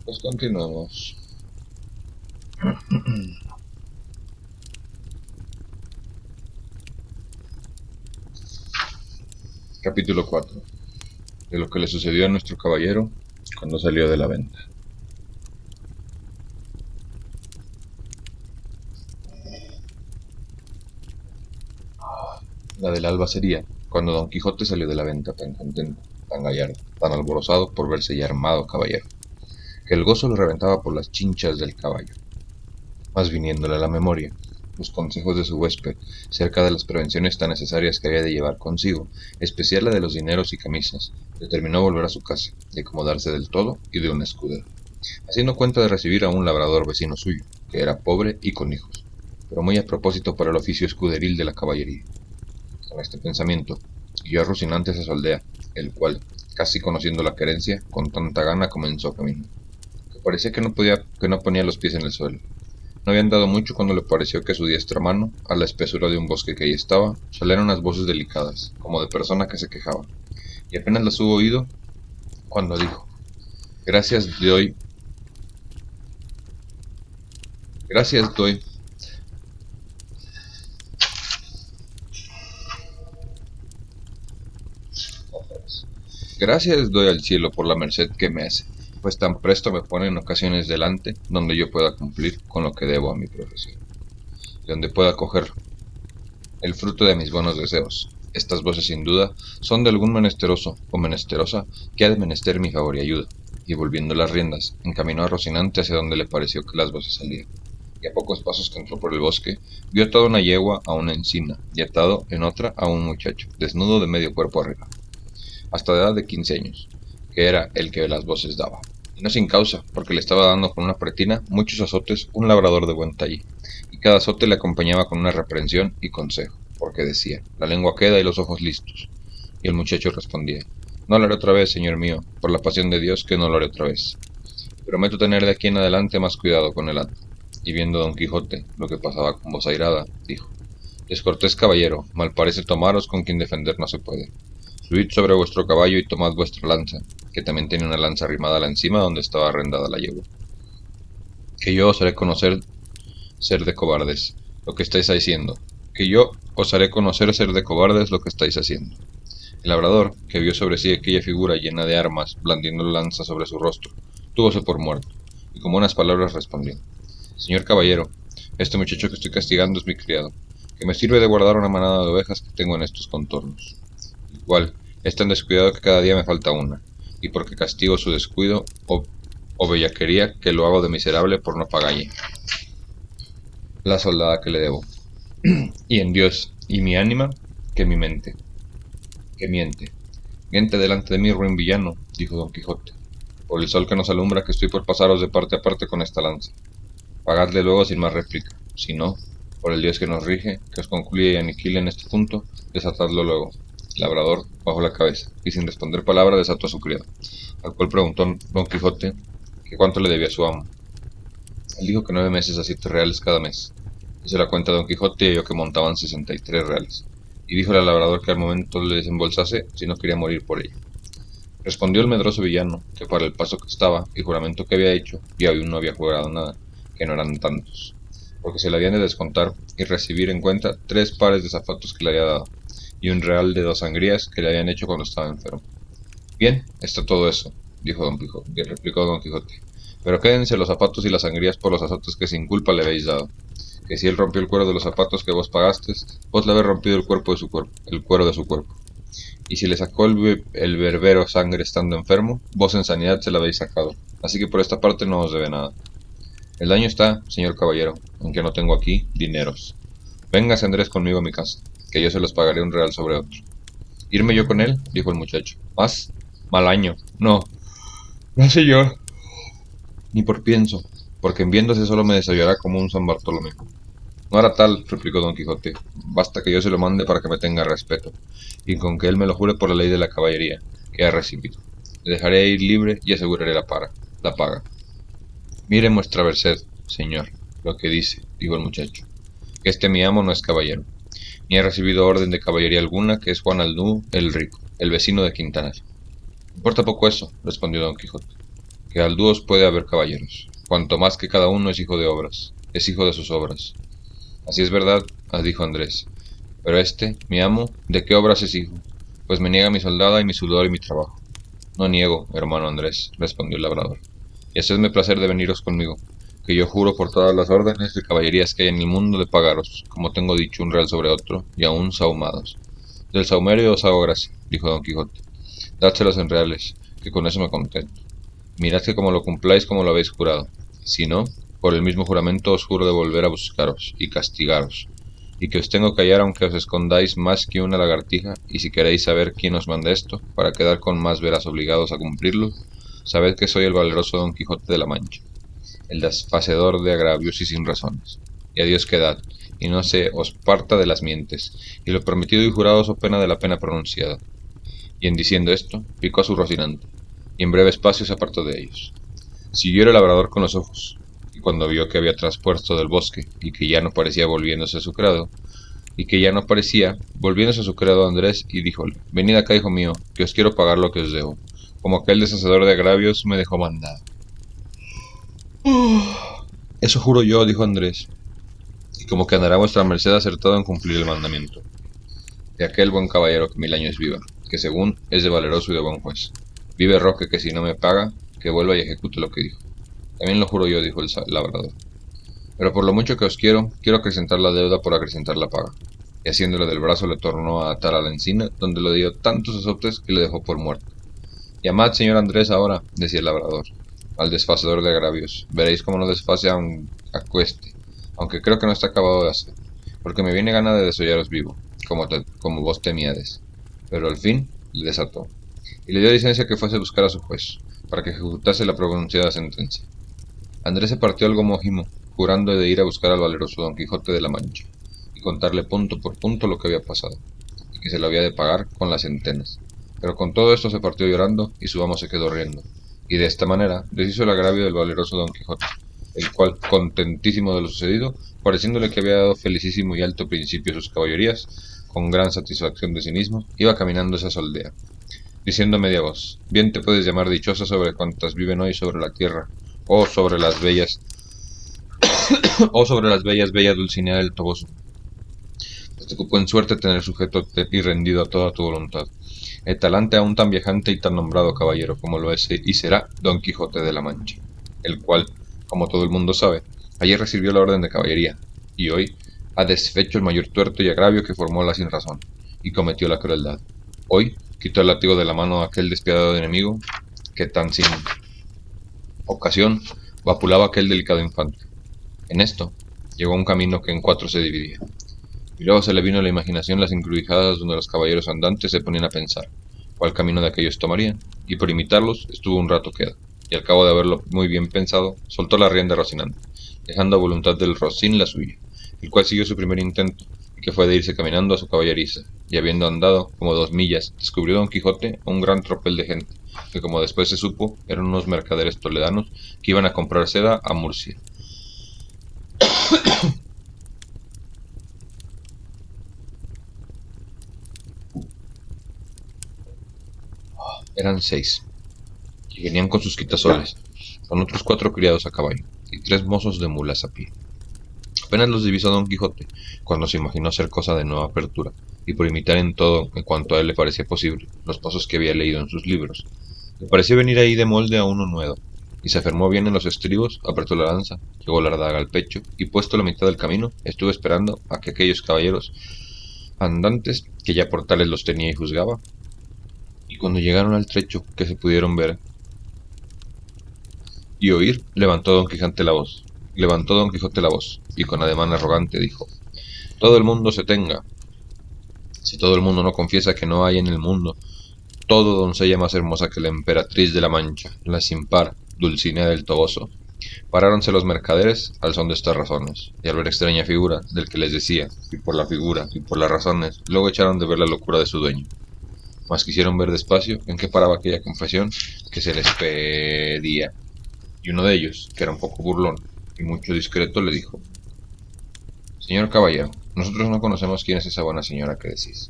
Pues continuamos. Capítulo 4. De lo que le sucedió a nuestro caballero cuando salió de la venta. La del alba sería cuando Don Quijote salió de la venta tan contento, tan gallardo, tan alborozado por verse ya armado caballero, que el gozo le reventaba por las chinchas del caballo. Mas viniéndole a la memoria los consejos de su huésped cerca de las prevenciones tan necesarias que había de llevar consigo, especial la de los dineros y camisas, determinó volver a su casa y acomodarse del todo y de un escudero, haciendo cuenta de recibir a un labrador vecino suyo, que era pobre y con hijos, pero muy a propósito para el oficio escuderil de la caballería. Con este pensamiento, guió a Rocinante a su aldea, el cual, casi conociendo la querencia, con tanta gana comenzó camino, que parecía que no ponía los pies en el suelo. No había andado mucho cuando le pareció que su diestra mano, a la espesura de un bosque que allí estaba, salieron unas voces delicadas, como de persona que se quejaba, y apenas las hubo oído cuando dijo: Gracias doy, gracias doy, gracias doy al cielo por la merced que me hace, pues tan presto me pone en ocasiones delante donde yo pueda cumplir con lo que debo a mi profesión, y donde pueda coger el fruto de mis buenos deseos. Estas voces sin duda son de algún menesteroso o menesterosa que ha de menester mi favor y ayuda. Y volviendo las riendas, encaminó a Rocinante hacia donde le pareció que las voces salían. Y a pocos pasos que entró por el bosque, vio atada una yegua a una encina, y atado en otra a un muchacho, desnudo de medio cuerpo arriba, hasta de edad de 15 años, que era el que las voces daba. Y no sin causa, porque le estaba dando con una pretina muchos azotes un labrador de buen talle, y cada azote le acompañaba con una reprensión y consejo, porque decía: la lengua queda y los ojos listos. Y el muchacho respondía: no lo haré otra vez, señor mío, por la pasión de Dios que no lo haré otra vez. Prometo tener de aquí en adelante más cuidado con el hato. Y viendo Don Quijote lo que pasaba con voz airada, dijo: descortés caballero, mal parece tomaros con quien defender no se puede. Subid sobre vuestro caballo y tomad vuestra lanza, que también tenía una lanza arrimada a la encima donde estaba arrendada la yegua, que yo os haré conocer ser de cobardes lo que estáis haciendo, que yo os haré conocer ser de cobardes lo que estáis haciendo. El labrador, que vio sobre sí aquella figura llena de armas, blandiendo la lanza sobre su rostro, túvose por muerto, y con buenas palabras respondió: señor caballero, este muchacho que estoy castigando es mi criado, que me sirve de guardar una manada de ovejas que tengo en estos contornos, el cual es tan descuidado que cada día me falta una, y porque castigo su descuido o bellaquería que lo hago de miserable por no pagalle la soldada que le debo, y en Dios y mi ánima, que mi mente, que miente. Miente delante de mí, ruin villano, dijo Don Quijote, por el sol que nos alumbra que estoy por pasaros de parte a parte con esta lanza. Pagadle luego sin más réplica, si no, por el Dios que nos rige, que os concluya y aniquile en este punto, desatadlo luego. El labrador bajó la cabeza, y sin responder palabra desató a su criado, al cual preguntó Don Quijote que cuánto le debía a su amo. Él dijo que 9 meses a 7 reales cada mes. Hizo la cuenta Don Quijote y halló que montaban 63 reales, y dijo al labrador que al momento le desembolsase si no quería morir por ello. Respondió el medroso villano que para el paso que estaba y juramento que había hecho, y aún no había jurado nada, que no eran tantos, porque se le habían de descontar y recibir en cuenta 3 pares de zapatos que le había dado, y un real de 2 sangrías que le habían hecho cuando estaba enfermo. Bien, está todo eso, dijo Don Quijote, y replicó Don Quijote, pero quédense los zapatos y las sangrías por los azotes que sin culpa le habéis dado, que si él rompió el cuero de los zapatos que vos pagastes, vos le habéis rompido el cuerpo de su cuerpo, el cuero de su cuerpo, y si le sacó el berbero sangre estando enfermo, vos en sanidad se la habéis sacado, así que por esta parte no os debe nada. El daño está, señor caballero, en que no tengo aquí dineros. Véngase Andrés conmigo a mi casa, que yo se los pagaré un real sobre otro. ¿Irme yo con él? Dijo el muchacho. ¿Más? Mal año. No, no señor, ni por pienso, porque en viéndose solo me desollará como un San Bartolomé. No hará tal, replicó Don Quijote, basta que yo se lo mande para que me tenga respeto, y con que él me lo jure por la ley de la caballería, que ha recibido. Le dejaré ir libre y aseguraré la paga. Mire vuestra merced, señor, lo que dice, dijo el muchacho, que este mi amo no es caballero, ni ha recibido orden de caballería alguna, que es Juan Aldú el rico, el vecino de Quintanar. Importa poco eso, respondió Don Quijote. que al dúos puede haber caballeros, cuanto más que cada uno es hijo de obras, es hijo de sus obras. Así es verdad, dijo Andrés, pero mi amo, ¿de qué obras es hijo? Pues me niega mi soldada y mi sudor y mi trabajo. No niego, hermano Andrés, respondió el labrador, y hacedme placer de veniros conmigo, que yo juro por todas las órdenes de caballerías que hay en el mundo de pagaros, como tengo dicho un real sobre otro, y aún sahumados. Del sahumerio os hago gracia, dijo don Quijote, dádselos en reales, que con eso me contento. Mirad que como lo cumpláis como lo habéis jurado, si no, por el mismo juramento os juro de volver a buscaros y castigaros, y que os tengo que hallar aunque os escondáis más que una lagartija, y si queréis saber quién os manda esto, para quedar con más veras obligados a cumplirlo, sabed que soy el valeroso Don Quijote de la Mancha, el desfacedor de agravios y sin razones. Y a Dios quedad, y no se os parta de las mientes, y lo prometido y jurado so pena de la pena pronunciada. Y en diciendo esto, picó a su Rocinante, y en breve espacio se apartó de ellos. Siguió el labrador con los ojos, y cuando vio que había traspuesto del bosque, y que ya no parecía volviéndose a su criado, Andrés, y díjole, venid acá, hijo mío, que os quiero pagar lo que os debo, como aquel deshacedor de agravios me dejó mandado. Eso juro yo, dijo Andrés, y como que andará vuestra merced acertado en cumplir el mandamiento de aquel buen caballero que 1000 años viva, que según es de valeroso y de buen juez. Vive Roque, que si no me paga, que vuelva y ejecute lo que dijo. También lo juro yo, dijo el labrador. Pero por lo mucho que os quiero acrecentar la deuda por acrecentar la paga. Y haciéndole del brazo le tornó a atar a la encina, donde le dio tantos azotes que le dejó por muerto. Llamad, señor Andrés, ahora, decía el labrador, al desfacedor de agravios. Veréis cómo no desface a cueste, aunque creo que no está acabado de hacer, porque me viene gana de desollaros vivo, como vos temíades. Pero al fin le desató, y le dio licencia que fuese a buscar a su juez, para que ejecutase la pronunciada sentencia. Andrés se partió algo mojimo, jurando de ir a buscar al valeroso Don Quijote de la Mancha, y contarle punto por punto lo que había pasado, y que se lo había de pagar con las centenas. Pero con todo esto se partió llorando, y su amo se quedó riendo, y de esta manera deshizo el agravio del valeroso Don Quijote, el cual, contentísimo de lo sucedido, pareciéndole que había dado felicísimo y alto principio a sus caballerías, con gran satisfacción de sí mismo, iba caminando esa aldea, diciendo a media voz, bien te puedes llamar dichosa sobre cuantas viven hoy sobre la tierra, o sobre las bellas bella Dulcinea del Toboso, pues te cupo en suerte tener sujeto y rendido a toda tu voluntad, el talante aún tan viajante y tan nombrado caballero como lo es y será Don Quijote de la Mancha, el cual, como todo el mundo sabe, ayer recibió la orden de caballería, y hoy ha desfecho el mayor tuerto y agravio que formó la sinrazón, y cometió la crueldad. Hoy quitó el látigo de la mano a aquel despiadado enemigo, que tan sin ocasión vapulaba aquel delicado infante. En esto, llegó a un camino que en 4 se dividía, y luego se le vino a la imaginación las encrucijadas donde los caballeros andantes se ponían a pensar cuál camino de aquellos tomarían, y por imitarlos estuvo un rato queda, y al cabo de haberlo muy bien pensado, soltó la rienda a Rocinante, dejando a voluntad del Rocín la suya, el cual siguió su primer intento, y que fue de irse caminando a su caballeriza, y habiendo andado como 2 millas, descubrió Don Quijote a un gran tropel de gente, que como después se supo, eran unos mercaderes toledanos que iban a comprar seda a Murcia. Eran 6, y venían con sus quitasoles, con otros 4 criados a caballo, y 3 mozos de mulas a pie. Apenas los divisó Don Quijote, cuando se imaginó hacer cosa de nueva apertura, y por imitar en todo, en cuanto a él le parecía posible, los pasos que había leído en sus libros, le pareció venir ahí de molde a uno nuevo, y se afermó bien en los estribos, apretó la lanza, llegó la daga al pecho, y puesto la mitad del camino, estuvo esperando a que aquellos caballeros andantes, que ya por tales los tenía y juzgaba, y cuando llegaron al trecho que se pudieron ver y oír, levantó Don Quijote la voz, y con ademán arrogante dijo, todo el mundo se tenga, si todo el mundo no confiesa que no hay en el mundo todo doncella más hermosa que la emperatriz de la Mancha, la sin par, Dulcinea del Toboso. Paráronse los mercaderes al son de estas razones, y al ver extraña figura del que les decía, y por la figura y por las razones, luego echaron de ver la locura de su dueño. Mas quisieron ver despacio en qué paraba aquella confesión que se les pedía. Y uno de ellos, que era un poco burlón y mucho discreto, le dijo, señor caballero, nosotros no conocemos quién es esa buena señora que decís.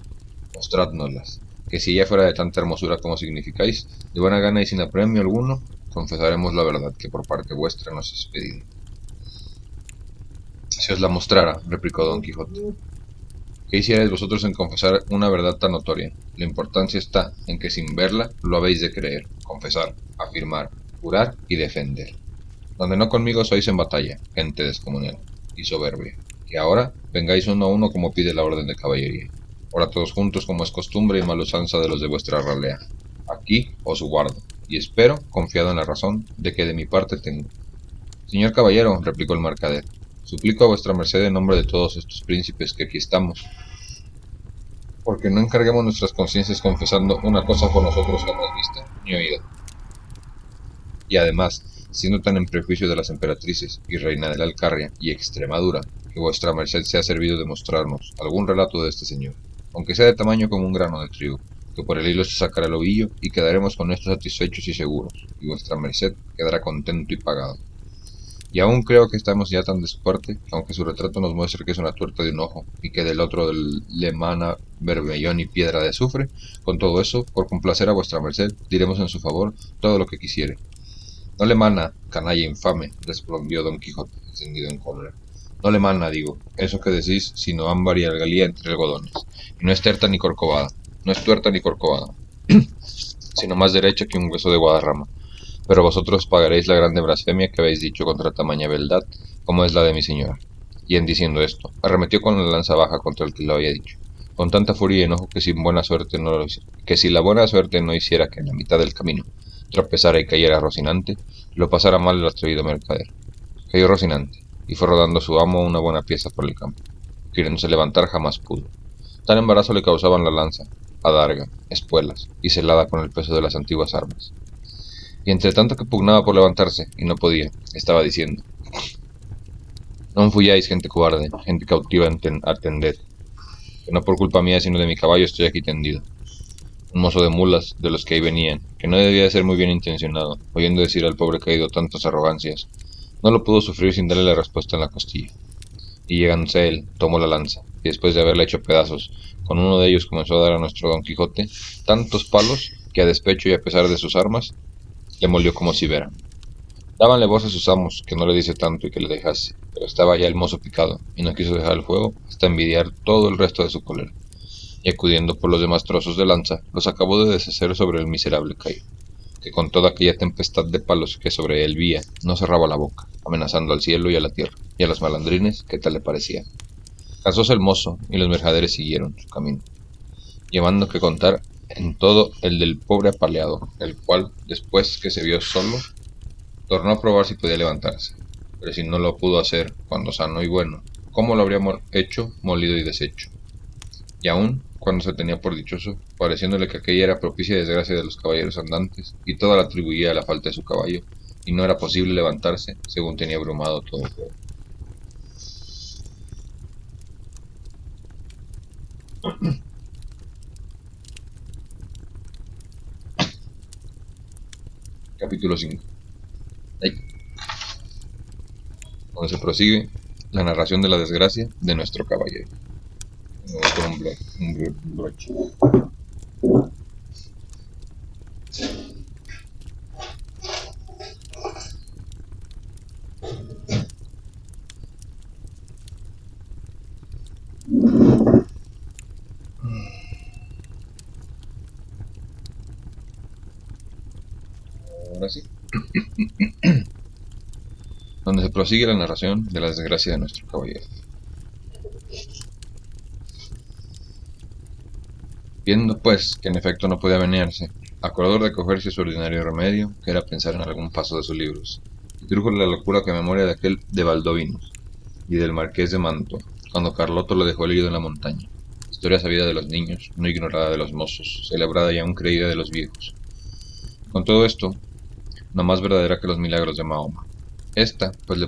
Mostrádnoslas, que si ella fuera de tanta hermosura como significáis, de buena gana y sin apremio alguno, confesaremos la verdad que por parte vuestra nos es pedida. Si os la mostrara, replicó Don Quijote, ¿qué hicierais vosotros en confesar una verdad tan notoria? La importancia está en que sin verla lo habéis de creer, confesar, afirmar, jurar y defender. Donde no conmigo sois en batalla, gente descomunal y soberbia, que ahora vengáis uno a uno como pide la orden de caballería, ahora todos juntos como es costumbre y mala usanza de los de vuestra ralea. Aquí os guardo, y espero, confiado en la razón, de que de mi parte tengo. Señor caballero, replicó el mercader, suplico a vuestra merced en nombre de todos estos príncipes que aquí estamos, porque no encarguemos nuestras conciencias confesando una cosa por nosotros jamás vista ni oída. Y además, siendo tan en prejuicio de las emperatrices y reina de la Alcarria y Extremadura, que vuestra merced se ha servido de mostrarnos algún relato de este señor, aunque sea de tamaño como un grano de trigo, que por el hilo se sacará el ovillo, y quedaremos con esto satisfechos y seguros, y vuestra merced quedará contento y pagado. Y aún creo que estamos ya tan de su parte, aunque su retrato nos muestre que es una tuerta de un ojo, y que del otro le emana bermellón y piedra de azufre, con todo eso, por complacer a vuestra merced, diremos en su favor todo lo que quisiere. No le mana, canalla infame, respondió Don Quijote, encendido en cólera. No le mana, digo, eso que decís, sino ámbar y algalía entre algodones. Y no es tuerta ni corcovada, no es tuerta ni corcovada, sino más derecha que un hueso de Guadarrama. Pero vosotros pagaréis la grande blasfemia que habéis dicho contra tamaña beldad, como es la de mi señora. Y en diciendo esto, arremetió con la lanza baja contra el que lo había dicho, con tanta furia y enojo que si la buena suerte no hiciera que en la mitad del camino tropezara y cayera Rocinante, lo pasara mal el atrevido mercader. Cayó Rocinante, y fue rodando a su amo una buena pieza por el campo. Queriéndose levantar jamás pudo. Tal embarazo le causaban la lanza, adarga, espuelas, y celada con el peso de las antiguas armas. Y entre tanto que pugnaba por levantarse, y no podía, estaba diciendo: Non fuyáis, gente cobarde, gente cautiva, atended, que no por culpa mía sino de mi caballo estoy aquí tendido. Un mozo de mulas, de los que ahí venían, que no debía de ser muy bien intencionado, oyendo decir al pobre caído tantas arrogancias, no lo pudo sufrir sin darle la respuesta en la costilla. Y llegándose a él, tomó la lanza, y después de haberla hecho pedazos, con uno de ellos comenzó a dar a nuestro Don Quijote tantos palos que a despecho y a pesar de sus armas, le molió como cibera. Dábanle voz a sus amos que no le dice tanto y que le dejase, pero estaba ya el mozo picado, y no quiso dejar el fuego hasta envidiar todo el resto de su cólera, y acudiendo por los demás trozos de lanza, los acabó de deshacer sobre el miserable caído, que con toda aquella tempestad de palos que sobre él vía, no cerraba la boca, amenazando al cielo y a la tierra, y a los malandrines que tal le parecía. Cansóse el mozo, y los mercaderes siguieron su camino, llevando que contar en todo el del pobre apaleado, el cual, después que se vio solo, tornó a probar si podía levantarse, pero si no lo pudo hacer cuando sano y bueno, ¿cómo lo habría hecho molido y deshecho? Y aun cuando se tenía por dichoso, pareciéndole que aquella era propicia desgracia de los caballeros andantes, y toda la atribuía a la falta de su caballo, y no era posible levantarse, según tenía abrumado todo el pueblo. Capítulo 5. Donde se prosigue la narración de la desgracia de nuestro caballero. Con un broche. Ahora sí. Donde se prosigue la narración de la desgracia de nuestro caballero. Viendo pues que en efecto no podía venirse, acordó de cogerse su ordinario remedio, que era pensar en algún paso de sus libros, y trújole la locura que memoria de aquel de Baldovinos y del marqués de Mantua, cuando Carloto lo dejó herido en la montaña, historia sabida de los niños, no ignorada de los mozos, celebrada y aún creída de los viejos. Con todo esto, no más verdadera que los milagros de Mahoma. Esta, pues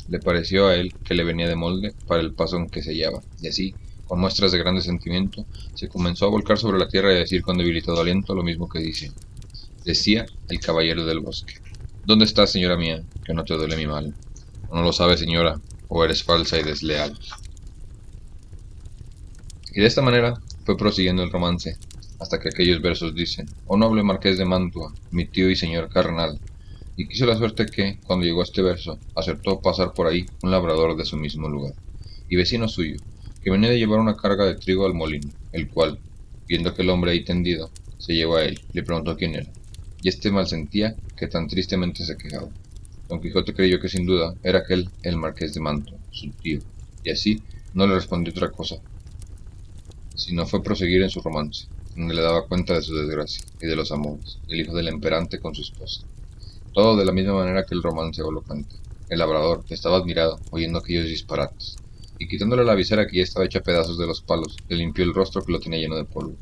le pareció a él que le venía de molde para el paso en que se hallaba, y así, con muestras de grande sentimiento, se comenzó a volcar sobre la tierra y a decir con debilitado aliento lo mismo que decía el caballero del bosque. ¿Dónde estás, señora mía, que no te duele mi mal? ¿O no lo sabes, señora, o eres falsa y desleal? Y de esta manera fue prosiguiendo el romance, hasta que aquellos versos dicen: Oh noble marqués de Mantua, mi tío y señor carnal, Y quiso la suerte que, cuando llegó a este verso, acertó pasar por ahí un labrador de su mismo lugar, y vecino suyo, que venía de llevar una carga de trigo al molino, el cual, viendo aquel hombre ahí tendido, se llevó a él, le preguntó quién era, y este mal sentía que tan tristemente se quejaba. Don Quijote creyó que sin duda era aquel el marqués de Manto, su tío, y así no le respondió otra cosa, sino fue proseguir en su romance, donde le daba cuenta de su desgracia y de los amores del hijo del emperante con su esposa. Todo de la misma manera que el romance o lo canta. El labrador estaba admirado, oyendo aquellos disparates, y quitándole la visera que ya estaba hecha a pedazos de los palos, le limpió el rostro que lo tenía lleno de polvo.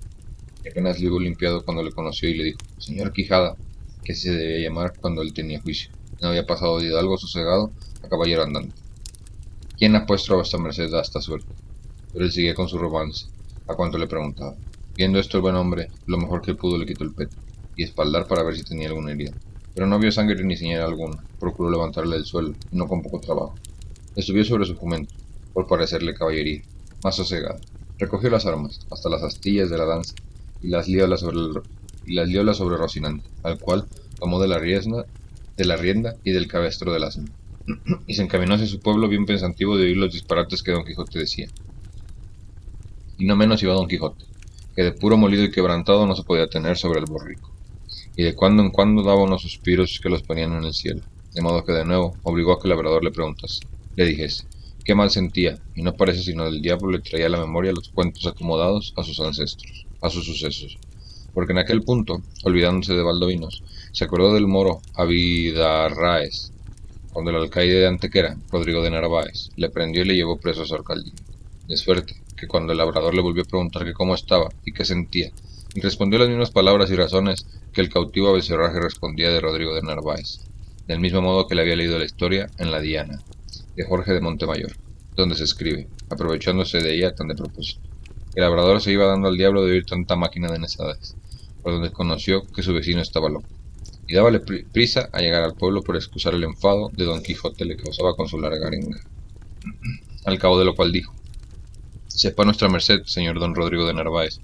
Y apenas le hubo limpiado cuando le conoció y le dijo, Señor Quijada, que se debía llamar cuando él tenía juicio. No había pasado de algo sosegado a caballero andante. ¿Quién ha puesto a vuestra merced a esta suerte? Pero él seguía con su romance, a cuanto le preguntaba. Viendo esto el buen hombre, lo mejor que pudo le quitó el peto, y espaldar para ver si tenía alguna herida. Pero no vio sangre ni señal alguna. Procuró levantarle del suelo, y no con poco trabajo. Le subió sobre su jumento, por parecerle caballería, más sosegada. Recogió las armas, hasta las astillas de la lanza, y las liólas sobre Rocinante, al cual tomó de la rienda y del cabestro del asno, y se encaminó hacia su pueblo bien pensativo de oír los disparates que Don Quijote decía. Y no menos iba Don Quijote, que de puro molido y quebrantado no se podía tener sobre el borrico, y de cuando en cuando daba unos suspiros que los ponían en el cielo, de modo que de nuevo obligó a que el labrador le preguntase, le dijese, qué mal sentía, y no parece sino el diablo le traía a la memoria los cuentos acomodados a sus ancestros, a sus sucesos, porque en aquel punto, olvidándose de Baldovinos, se acordó del moro Abidarráez, cuando el alcaide de Antequera, Rodrigo de Narváez, le prendió y le llevó preso a su alcaldía. De suerte que cuando el labrador le volvió a preguntar que cómo estaba y qué sentía, y respondió las mismas palabras y razones que el cautivo a Becerraje respondía de Rodrigo de Narváez, del mismo modo que le había leído la historia en la Diana, de Jorge de Montemayor, donde se escribe, aprovechándose de ella tan de propósito. El labrador se iba dando al diablo de oír tanta máquina de necedades, por donde conoció que su vecino estaba loco, y dábale prisa a llegar al pueblo por excusar el enfado de Don Quijote le causaba con su larga arenga. Al cabo de lo cual dijo, sepa nuestra merced, señor don Rodrigo de Narváez,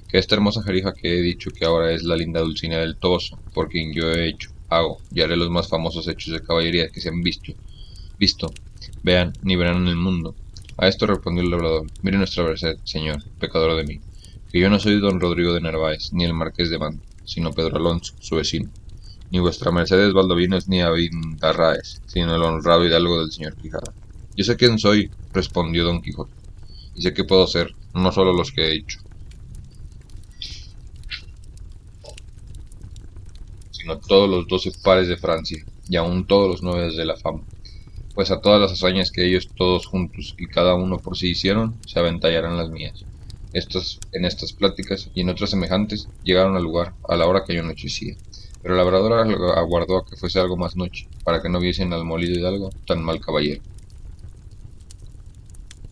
que esta hermosa jerifa que he dicho que ahora es la linda Dulcinea del Toboso, por quien yo he hecho, hago y haré los más famosos hechos de caballería que se han visto, vean, ni verán en el mundo. A esto respondió el labrador, mire nuestra merced, señor, pecador de mí, que yo no soy don Rodrigo de Narváez, ni el marqués de Manto, sino Pedro Alonso, su vecino. Ni vuestra merced es Baldovinos ni Abindarráez, sino el honrado hidalgo del señor Quijada. Yo sé quién soy, respondió don Quijote, y sé que puedo ser, no solo los que he hecho, sino todos los 12 pares de Francia, y aun todos los 9 de la fama, pues a todas las hazañas que ellos todos juntos y cada uno por sí hicieron, se aventallarán las mías. En estas pláticas y en otras semejantes llegaron al lugar a la hora que yo anochecía, pero el labrador aguardó a que fuese algo más noche, para que no viesen al molido hidalgo tan mal caballero.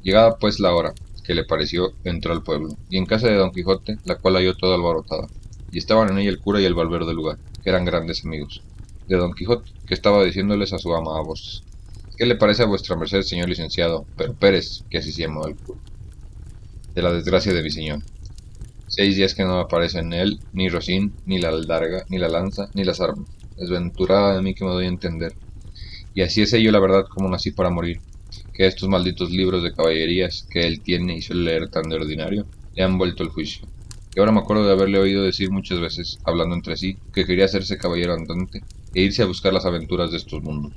Llegada pues la hora que le pareció, entró al pueblo, y en casa de Don Quijote, la cual halló toda alborotada, y estaban en ella el cura y el barbero del lugar, que eran grandes amigos de Don Quijote, que estaba diciéndoles a su ama a voces, ¿qué le parece a vuestra merced, señor licenciado, pero Pérez, que así se llamaba el cura, de la desgracia de mi señor? 6 días que no aparecen él, ni Rocín, ni la aldarga, ni la lanza, ni las armas. Desventurada de mí que me doy a entender. Y así es ello la verdad como nací para morir, que estos malditos libros de caballerías que él tiene y suele leer tan de ordinario, le han vuelto el juicio. Y ahora me acuerdo de haberle oído decir muchas veces, hablando entre sí, que quería hacerse caballero andante e irse a buscar las aventuras de estos mundos.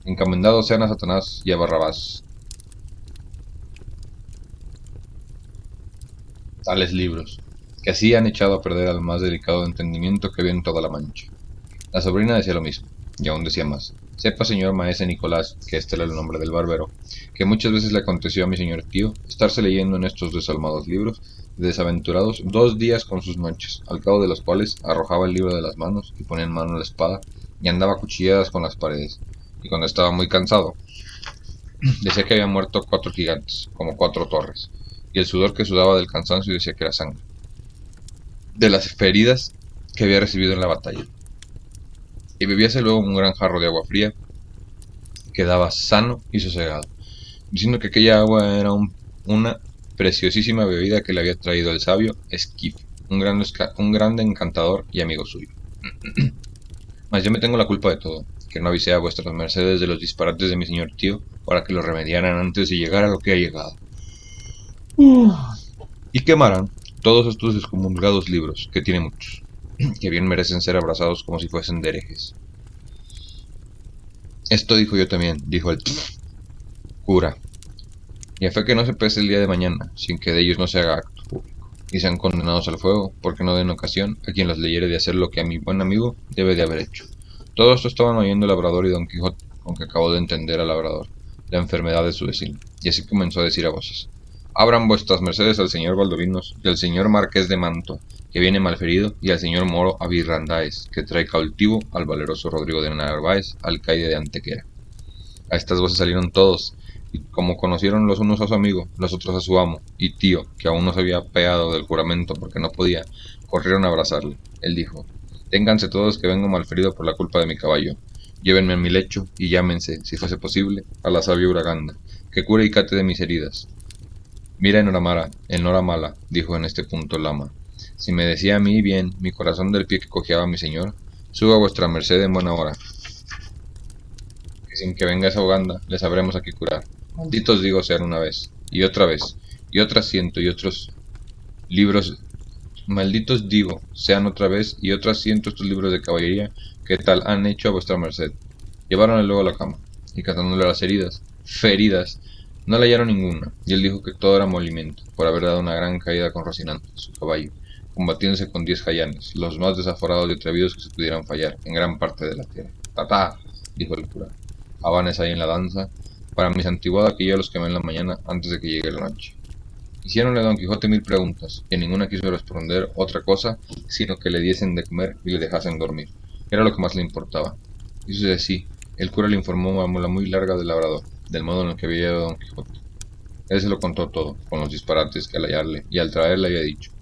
Encomendados sean a Satanás y a Barrabás tales libros, que así han echado a perder al más delicado entendimiento que había en toda la Mancha. La sobrina decía lo mismo, y aún decía más. Sepa, señor maese Nicolás, que este era el nombre del barbero, que muchas veces le aconteció a mi señor tío estarse leyendo en estos desalmados libros de desaventurados 2 días con sus noches, al cabo de los cuales arrojaba el libro de las manos y ponía en mano la espada y andaba a cuchilladas con las paredes, y cuando estaba muy cansado, decía que había muerto 4 gigantes, como 4 torres, y el sudor que sudaba del cansancio decía que era sangre, de las feridas que había recibido en la batalla. Y bebíase luego un gran jarro de agua fría, quedaba sano y sosegado, diciendo que aquella agua era una preciosísima bebida que le había traído el sabio Esquife, un grande encantador y amigo suyo. Mas yo me tengo la culpa de todo, que no avisé a vuestras mercedes de los disparates de mi señor tío para que lo remediaran antes de llegar a lo que ha llegado. Y quemarán todos estos excomulgados libros, que tiene muchos, que bien merecen ser abrazados como si fuesen de herejes. Esto dijo yo también, dijo el cura, y a fe que no se pese el día de mañana, sin que de ellos no se haga acto público, y sean condenados al fuego, porque no den ocasión a quien los leyere de hacer lo que a mi buen amigo debe de haber hecho. Todo esto estaban oyendo el labrador y don Quijote, aunque acabó de entender al labrador la enfermedad de su vecino, y así comenzó a decir a voces: abran vuestras mercedes al señor Valdovinos y al señor Marqués de Manto, que viene malferido, y al señor Moro Avirrandáez, que trae cautivo al valeroso Rodrigo de Narváez, alcaide de Antequera. A estas voces salieron todos, y como conocieron los unos a su amigo, los otros a su amo y tío, que aún no se había apeado del juramento porque no podía, corrieron a abrazarle. Él dijo: ténganse todos que vengo malferido por la culpa de mi caballo. Llévenme a mi lecho y llámense, si fuese posible, a la sabia Uraganda, que cure y cate de mis heridas. Mira, Enhoramala, dijo en este punto el ama, si me decía a mí bien mi corazón del pie que cojeaba mi señor, suba vuestra merced en buena hora, que sin que venga esa Uganda le sabremos aquí curar. Malditos digo sean una vez, y otras ciento, y otros libros, malditos digo sean otra vez, y otras ciento estos libros de caballería que tal han hecho a vuestra merced. Lleváronle luego a la cama, y catándole las heridas, feridas, no le hallaron ninguna, y él dijo que todo era molimiento, por haber dado una gran caída con Rocinante, su caballo, combatiéndose con 10 jayanes, los más desaforados y atrevidos que se pudieran fallar en gran parte de la tierra. ¡Tatá! Dijo el cura. Habanes ahí en la danza, para mi santiguada que yo los quemé en la mañana antes de que llegue la noche. Hicieronle a don Quijote 1000 preguntas, y en ninguna quiso responder otra cosa, sino que le diesen de comer y le dejasen dormir, que era lo que más le importaba. Hízose así. El cura le informó a la muy larga del labrador, del modo en el que había llegado don Quijote. Él se lo contó todo, con los disparates que al hallarle y al traerle había dicho,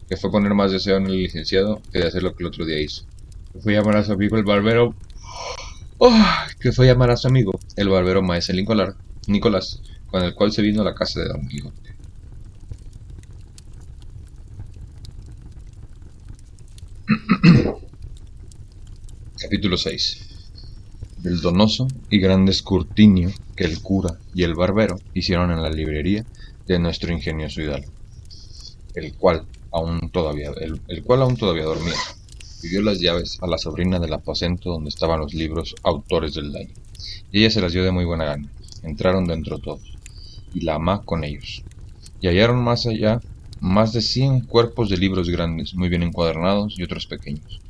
que fue poner más deseo en el licenciado que de hacer lo que el otro día hizo. Que fue llamar a su amigo el barbero, que fue llamar a su amigo el barbero maese Nicolás, con el cual se vino a la casa de don Quijote. Capítulo 6. Del donoso y gran escrutinio que el cura y el barbero hicieron en la librería de nuestro ingenioso hidalgo, el cual aún todavía dormía, y dio las llaves a la sobrina del aposento donde estaban los libros autores del daño, y ella se las dio de muy buena gana. Entraron dentro todos, y la ama con ellos, y hallaron más allá más de 100 cuerpos de libros grandes, muy bien encuadernados, y otros pequeños.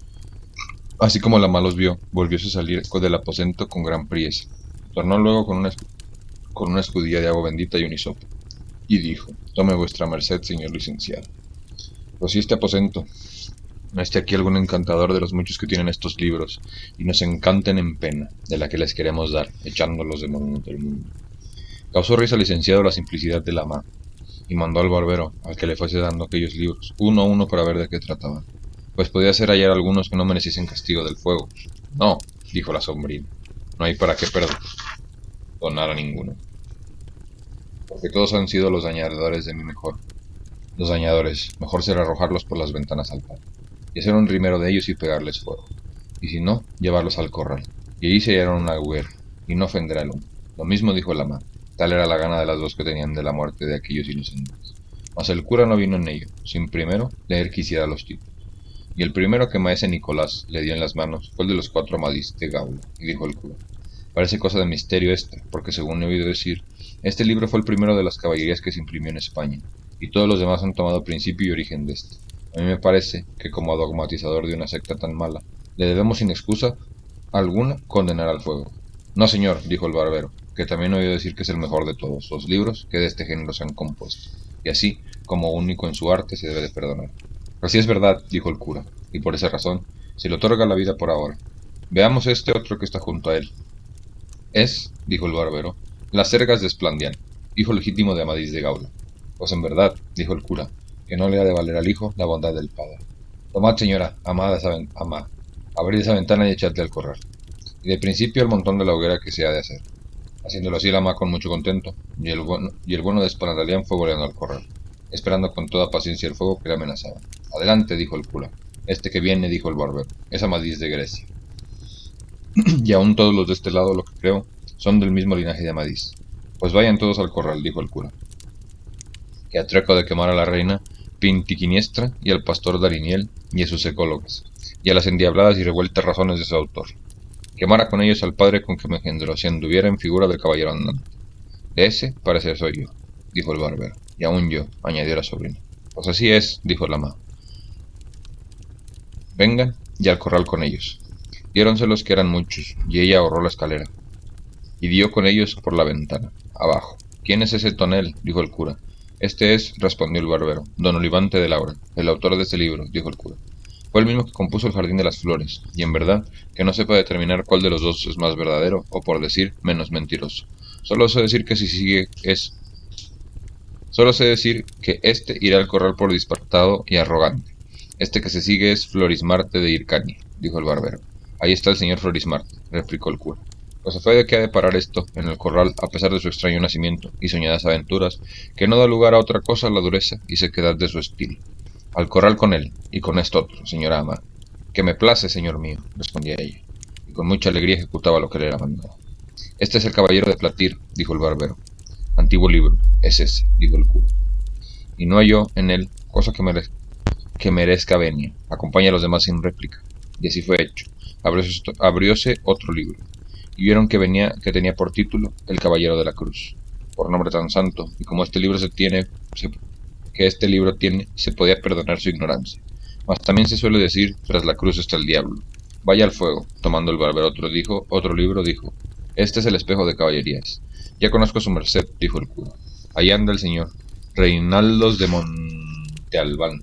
Así como la ama los vio, volvióse a salir del aposento con gran priesa. Tornó luego con una escudilla de agua bendita y un hisopo, y dijo: tome vuestra merced, señor licenciado. Pues si este aposento no esté aquí algún encantador de los muchos que tienen estos libros, y nos encanten en pena, de la que les queremos dar, echándolos de mono del mundo. Causó risa al licenciado la simplicidad de la ama, y mandó al barbero al que le fuese dando aquellos libros, uno a uno, para ver de qué trataban, pues podía ser hallar algunos que no mereciesen castigo del fuego. No, dijo la sobrina, no hay para qué perdonar a ninguno, porque todos han sido los dañadores de mi mejor. Los dañadores, mejor será arrojarlos por las ventanas al patio, y hacer un rimero de ellos y pegarles fuego, y si no, llevarlos al corral, y allí se hallaron una hoguera, y no ofenderá el humo. Lo mismo dijo el ama, tal era la gana de las dos que tenían de la muerte de aquellos inocentes. Mas el cura no vino en ello, sin primero leer quisiera los títulos. Y el primero que maese Nicolás le dio en las manos fue el de los 4 Amadís de Gaula, y dijo el cura: parece cosa de misterio esta, porque según he oído decir, este libro fue el primero de las caballerías que se imprimió en España, y todos los demás han tomado principio y origen de este. A mí me parece que como dogmatizador de una secta tan mala, le debemos sin excusa alguna condenar al fuego. No, señor, dijo el barbero, que también he oído decir que es el mejor de todos los libros que de este género se han compuesto, y así, como único en su arte, se debe de perdonar. Así es verdad, dijo el cura, y por esa razón se le otorga la vida por ahora. Veamos este otro que está junto a él. Es, dijo el barbero, las Sergas de Esplandián, hijo legítimo de Amadís de Gaula. Pues en verdad, dijo el cura, que no le ha de valer al hijo la bondad del padre. Tomad, señora, abrid esa ventana y echadle al corral. Y de principio el montón de la hoguera que se ha de hacer. Haciéndolo así la ama con mucho contento, y el bueno de Esplandián fue volando al corral, esperando con toda paciencia el fuego que le amenazaba. Adelante, dijo el cura. Este que viene, dijo el barbero, es Amadís de Grecia. y aún todos los de este lado, lo que creo, son del mismo linaje de Amadís. Pues vayan todos al corral, dijo el cura, que a treco de quemar a la reina Pintiquiniestra y al pastor Dariniel y a sus ecólogas, y a las endiabladas y revueltas razones de su autor. Quemara con ellos al padre con que me engendró, si anduviera en figura de caballero andante. De ese parecer soy yo, dijo el barbero, y aún yo, añadió la sobrina. Pues así es, dijo la ama. Vengan, y al corral con ellos. Diéronselos que eran muchos, y ella ahorró la escalera, y dio con ellos por la ventana, abajo. ¿Quién es ese tonel? Dijo el cura. Este es, respondió el barbero, don Olivante de Laura, el autor de este libro, dijo el cura. Fue el mismo que compuso el Jardín de las Flores, y en verdad que no se puede determinar cuál de los dos es más verdadero, o por decir, menos mentiroso. Solo sé decir que si sigue es... Solo sé decir que este irá al corral por dispartado y arrogante. Este que se sigue es Florismarte de Hircania, dijo el barbero. Ahí está el señor Florismarte, replicó el cura. Pues a fe de que ha de parar esto en el corral, a pesar de su extraño nacimiento y soñadas aventuras, que no da lugar a otra cosa la dureza y sequedad de su estilo. Al corral con él, y con esto otro, señora ama. Que me place, señor mío, respondía ella, y con mucha alegría ejecutaba lo que le era mandado. Este es el caballero de Platir, dijo el barbero. Antiguo libro, es ese, dijo el cura. Y no halló en él cosa que merezca venia. Acompaña a los demás sin réplica. Y así fue hecho. Abrióse otro libro, y vieron que tenía por título El Caballero de la Cruz, por nombre tan santo, y como este libro se podía perdonar su ignorancia. Mas también se suele decir, tras la cruz está el diablo. Vaya al fuego, tomando el barbero otro libro, dijo, este es el espejo de caballerías. Ya conozco a su merced, dijo el cura. Ahí anda el señor Reinaldos de Montealbán,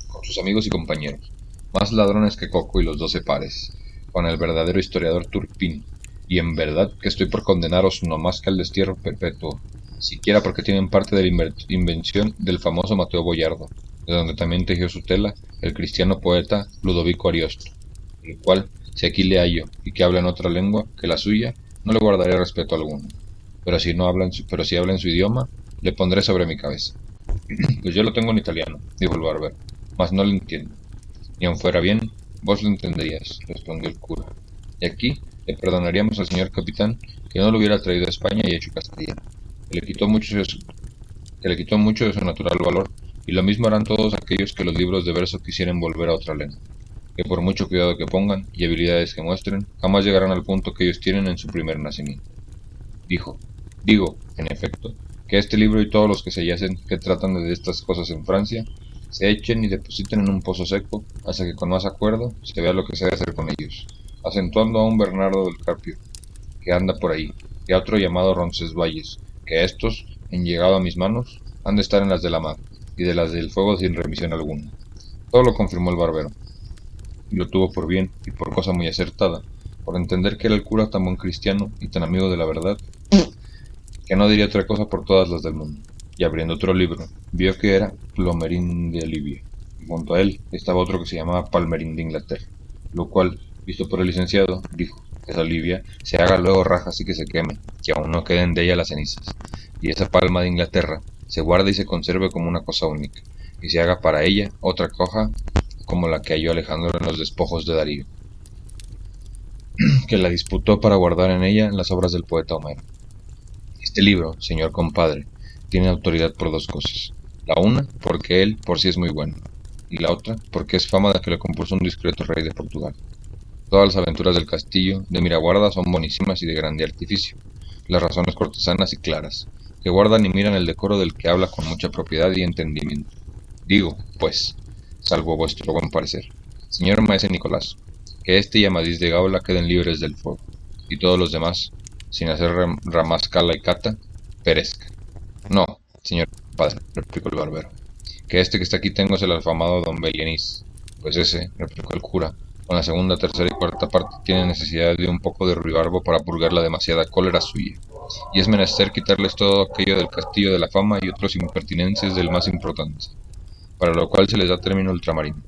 con sus amigos y compañeros, más ladrones que Coco y los 12 pares, con el verdadero historiador Turpín, y en verdad que estoy por condenaros no más que al destierro perpetuo, siquiera porque tienen parte de la invención del famoso Mateo Boyardo, de donde también tejió su tela el cristiano poeta Ludovico Ariosto, el cual, si aquí le hallo y que habla en otra lengua que la suya, no le guardaré respeto alguno, pero si habla en su idioma, le pondré sobre mi cabeza. Pues yo lo tengo en italiano, dijo el barbero, mas no lo entiendo. Y aun fuera bien, vos lo entenderías, respondió el cura. Y aquí le perdonaríamos al señor capitán que no lo hubiera traído a España y hecho castellano, que le quitó mucho de su natural valor, y lo mismo harán todos aquellos que los libros de verso quisieren volver a otra lengua, que por mucho cuidado que pongan y habilidades que muestren, jamás llegarán al punto que ellos tienen en su primer nacimiento. Digo, en efecto, que este libro y todos los que se hacen que tratan de estas cosas en Francia, se echen y depositen en un pozo seco, hasta que con más acuerdo se vea lo que se debe hacer con ellos, acentuando a un Bernardo del Carpio, que anda por ahí, y a otro llamado Roncesvalles, que estos, en llegado a mis manos, han de estar en las de la mar, y de las del fuego sin remisión alguna. Todo lo confirmó el barbero, y lo tuvo por bien, y por cosa muy acertada, por entender que era el cura tan buen cristiano y tan amigo de la verdad, que no diría otra cosa por todas las del mundo. Y abriendo otro libro, vio que era Plomerín de Olivia, y junto a él estaba otro que se llamaba Palmerín de Inglaterra, lo cual, visto por el licenciado, dijo, que esa Olivia se haga luego rajas y que se queme, que aún no queden de ella las cenizas, y esa palma de Inglaterra se guarde y se conserve como una cosa única, y se haga para ella otra coja como la que halló Alejandro en los despojos de Darío, que la disputó para guardar en ella las obras del poeta Homero. Este libro, señor compadre, tiene autoridad por dos cosas. La una, porque él por sí es muy bueno, y la otra, porque es fama de que lo compuso un discreto rey de Portugal. Todas las aventuras del castillo de Miraguarda son bonísimas y de grande artificio, las razones cortesanas y claras, que guardan y miran el decoro del que habla con mucha propiedad y entendimiento. Digo, pues, salvo vuestro buen parecer, señor maese Nicolás, que este y Amadís de Gaula queden libres del fuego, y todos los demás, sin hacer ramascala y cata, perezcan. No, señor padre, replicó el barbero, que este que está aquí tengo es el afamado don Belianís. Pues ese, replicó el cura, con la segunda, tercera y cuarta parte tiene necesidad de un poco de ruibarbo para purgar la demasiada cólera suya, y es menester quitarles todo aquello del castillo de la fama y otros impertinencias del más importante, para lo cual se les da término ultramarino,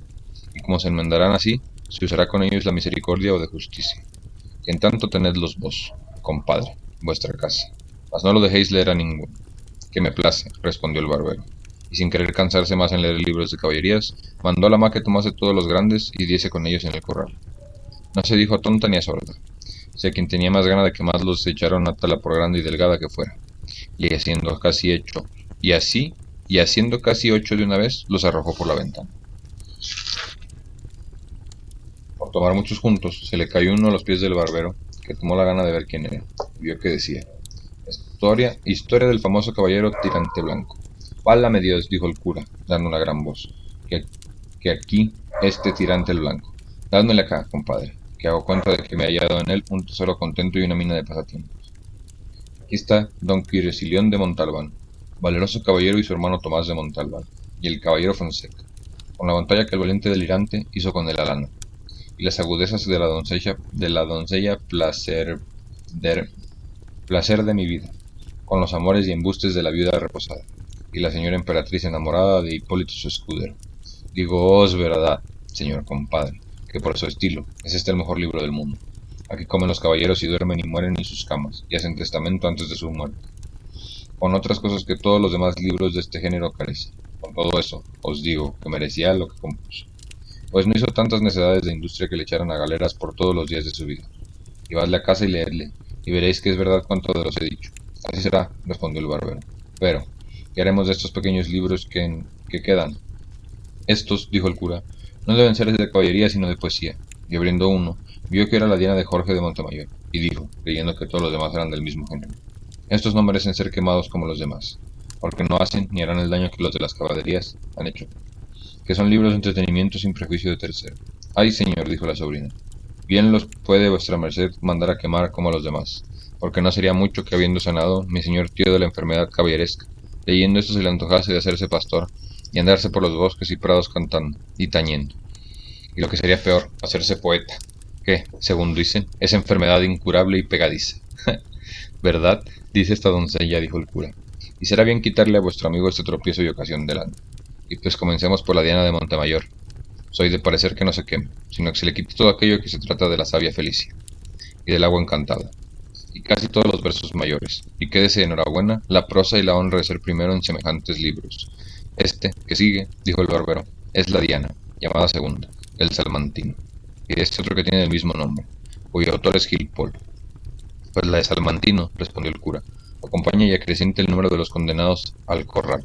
y como se enmendarán así, se usará con ellos la misericordia o de justicia. Y en tanto tenedlos vos, compadre, vuestra casa, mas no lo dejéis leer a ninguno. Que me place, respondió el barbero, y sin querer cansarse más en leer libros de caballerías, mandó a la ama que tomase todos los grandes y diese con ellos en el corral. No se dijo tonta ni a sorda. Si a quien tenía más gana de quemarlos se echaron a tala por grande y delgada que fuera, y haciendo casi hecho, y haciendo casi 8 de una vez, los arrojó por la ventana. Por tomar muchos juntos, se le cayó uno a los pies del barbero, que tomó la gana de ver quién era, y vio que decía: historia del famoso caballero Tirante Blanco. Válame Dios, dijo el cura, dando una gran voz, que aquí este Tirante el Blanco. Dádmele acá, compadre, que hago cuenta de que me he hallado en él un tesoro contento y una mina de pasatiempos. Aquí está don Quirecilión de Montalbán, valeroso caballero, y su hermano Tomás de Montalbán, y el caballero Fonseca, con la batalla que el valiente delirante hizo con el alano, y las agudezas de la doncella placer de mi vida, con los amores y embustes de la viuda reposada, y la señora emperatriz enamorada de Hipólito su escudero. Digo verdad, señor compadre, que por su estilo es este el mejor libro del mundo. Aquí comen los caballeros y duermen y mueren en sus camas, y hacen testamento antes de su muerte, con otras cosas que todos los demás libros de este género carecen. Con todo eso, os digo que merecía lo que compuso, pues no hizo tantas necedades de industria que le echaran a galeras por todos los días de su vida. Llevadle a casa y leedle, y veréis que es verdad cuanto de los he dicho. Así será, respondió el barbero. Pero, ¿qué haremos de estos pequeños libros que quedan? Estos, dijo el cura, no deben ser de caballería sino de poesía. Y abriendo uno, vio que era la Diana de Jorge de Montemayor, y dijo, creyendo que todos los demás eran del mismo género: estos no merecen ser quemados como los demás, porque no hacen ni harán el daño que los de las caballerías han hecho, que son libros de entretenimiento sin prejuicio de tercero. Ay, señor, dijo la sobrina, bien los puede vuestra merced mandar a quemar como a los demás, porque no sería mucho que, habiendo sanado mi señor tío de la enfermedad caballeresca, leyendo esto se le antojase de hacerse pastor y andarse por los bosques y prados cantando y tañendo, y lo que sería peor, hacerse poeta, que, según dicen, es enfermedad incurable y pegadiza. ¿Verdad? Dice esta doncella, dijo el cura, y será bien quitarle a vuestro amigo este tropiezo y ocasión delante. Y pues comencemos por la Diana de Montemayor. Soy de parecer que no se queme, sino que se le quite todo aquello que se trata de la sabia Felicia, y del agua encantada, y casi todos los versos mayores, y quédese enhorabuena la prosa y la honra de ser primero en semejantes libros. Este, que sigue, dijo el barbero, es la Diana, llamada segunda, el Salmantino, y este otro que tiene el mismo nombre, cuyo autor es Gil Polo. Pues la de Salmantino, respondió el cura, acompaña y acreciente el número de los condenados al corral,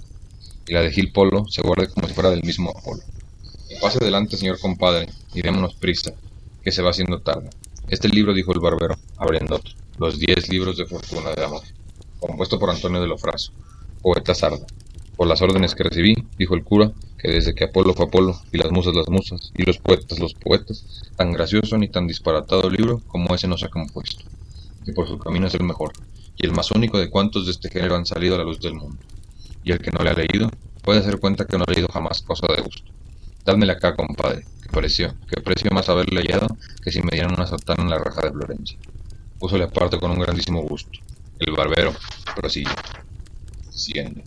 y la de Gil Polo se guarde como si fuera del mismo Apolo. Y pase adelante, señor compadre, y démonos prisa, que se va haciendo tarde. Este libro, dijo el barbero, abriendo otro, los 10 libros de fortuna de amor, compuesto por Antonio de Lofraso, poeta sardo. Por las órdenes que recibí, dijo el cura, que desde que Apolo fue Apolo, y las musas, y los poetas, tan gracioso ni tan disparatado libro como ese no se ha compuesto, que por su camino es el mejor, y el más único de cuantos de este género han salido a la luz del mundo. Y el que no le ha leído, puede hacer cuenta que no ha leído jamás cosa de gusto. Dádmela acá, compadre, que precio más haberle hallado que si me dieran una sotana en la raja de Florencia. Púsole aparte con un grandísimo gusto. El barbero prosiguió, diciendo: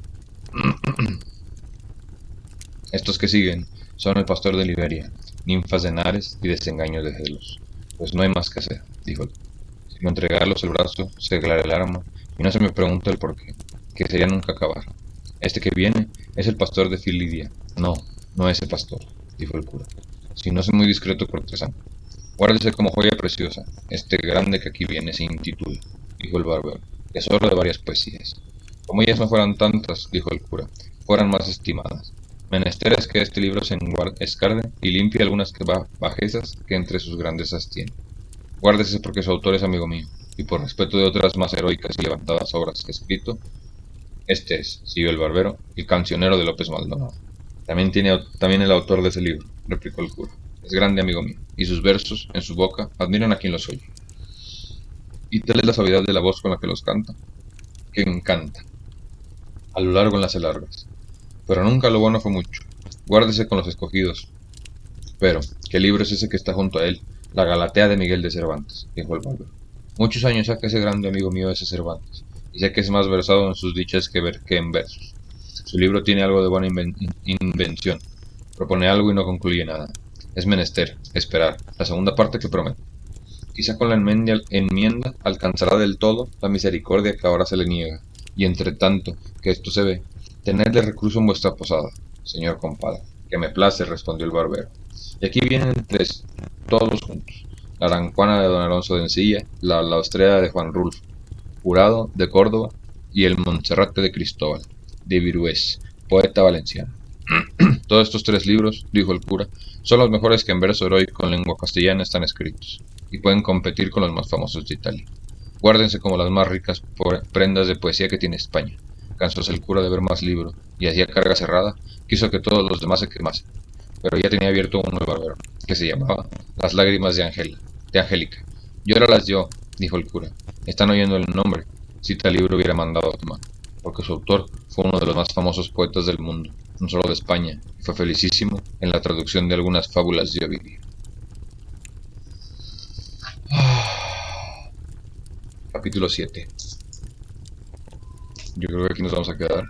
estos que siguen son el pastor de Liberia, ninfas de Nares y desengaños de Celos. Pues no hay más que hacer, dijo él, sino entregarlos el brazo, seglar el arma, y no se me pregunta el porqué, que sería nunca acabar. Este que viene es el pastor de Filidia. No, no ese pastor, dijo el cura, si no es muy discreto y cortesano. Guárdese como joya preciosa. Este grande que aquí viene se intitula, dijo el barbero, tesoro de varias poesías. Como ellas no fueran tantas, dijo el cura, fueran más estimadas. Menester es que este libro se escarde y limpie algunas bajezas que entre sus grandezas tiene. Guárdese porque su autor es amigo mío, y por respeto de otras más heroicas y levantadas obras que he escrito, este es, siguió el barbero, el cancionero de López Maldonado. También el autor de ese libro, replicó el cura, es grande amigo mío, y sus versos, en su boca, admiran a quien los oye. Y tal es la suavidad de la voz con la que los canta, que encanta, a lo largo en las largas. Pero nunca lo bueno fue mucho. Guárdese con los escogidos. Pero, ¿qué libro es ese que está junto a él? La Galatea de Miguel de Cervantes, dijo el barbero. Muchos años saca ese grande amigo mío ese Cervantes, y sé que es más versado en sus dichas que en versos. Su libro tiene algo de buena invención, propone algo y no concluye nada. Es menester esperar la segunda parte que promete. Quizá con la enmienda alcanzará del todo la misericordia que ahora se le niega, y entre tanto que esto se ve, tenedle recluso en vuestra posada, señor compadre. Que me place, respondió el barbero. Y aquí vienen tres, todos juntos, la Aranjuana de don Alonso de Encilla, la Austrea de Juan Rulfo, Jurado de Córdoba y el Monserrate de Cristóbal, de Virués, poeta valenciano. Todos estos 3 libros, dijo el cura, son los mejores que en verso heroico en lengua castellana están escritos, y pueden competir con los más famosos de Italia. Guárdense como las más ricas prendas de poesía que tiene España. Cansóse el cura de ver más libros, y hacía carga cerrada, quiso que todos los demás se quemasen. Pero ya tenía abierto uno el barbero, que se llamaba Las lágrimas de Angélica. Llóralas yo, dijo el cura. Están oyendo el nombre, si tal libro hubiera mandado a tomar, porque su autor fue uno de los más famosos poetas del mundo, no solo de España, y fue felicísimo en la traducción de algunas fábulas de Ovidio. Capítulo 7. Yo creo que aquí nos vamos a quedar.